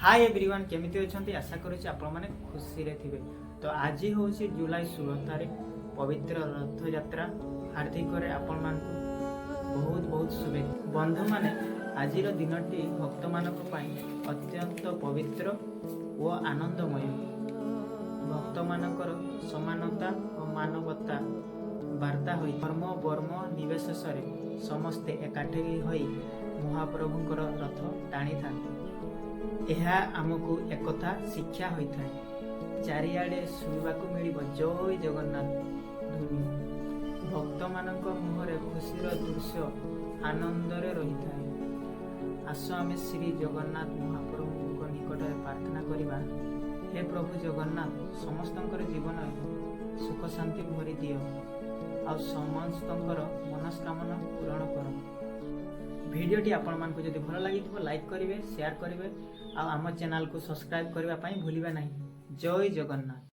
Hi everyone केमिति अछंती आशा करूची आपण माने खुशी रे थिबे। तो आज होची जुलाई 16 तारीख पवित्र रथ यात्रा हार्दिक करे आपण मानकु बहुत बहुत शुभेच्छा। बंधु माने आजिर दिनटी भक्त मानक पई अत्यंत पवित्र और आनंदमय। भक्त मानकर समानता और मानवता वार्ता होई धर्म वर्म निर्विशेषरे समस्ते एकाठी होई महाप्रभुंकर रथ टाणी थांती। ଏହା ଆମକୁ एकता शिक्षा होता है। चारिआडे शुणवाक मिल जय जगन्नाथ ध्वनि भक्त मानक मुहरे खुशीर दृश्य आनंदरे रही था। आस आम श्री जगन्नाथ महाप्रभु निकट प्रार्थना करवा। हे प्रभु जगन्नाथ समस्तंकर जीवन सुख शांति भरी दियो आ समस्तंकर मनस्कामना पूरण कर। भिडियोटी आपण मानकु जदि भल लागि लाइक करिवे शेयर करिवे आ आम चैनल को सब्सक्राइब करबा पई भूलिबा नहीं। जय जगन्नाथ।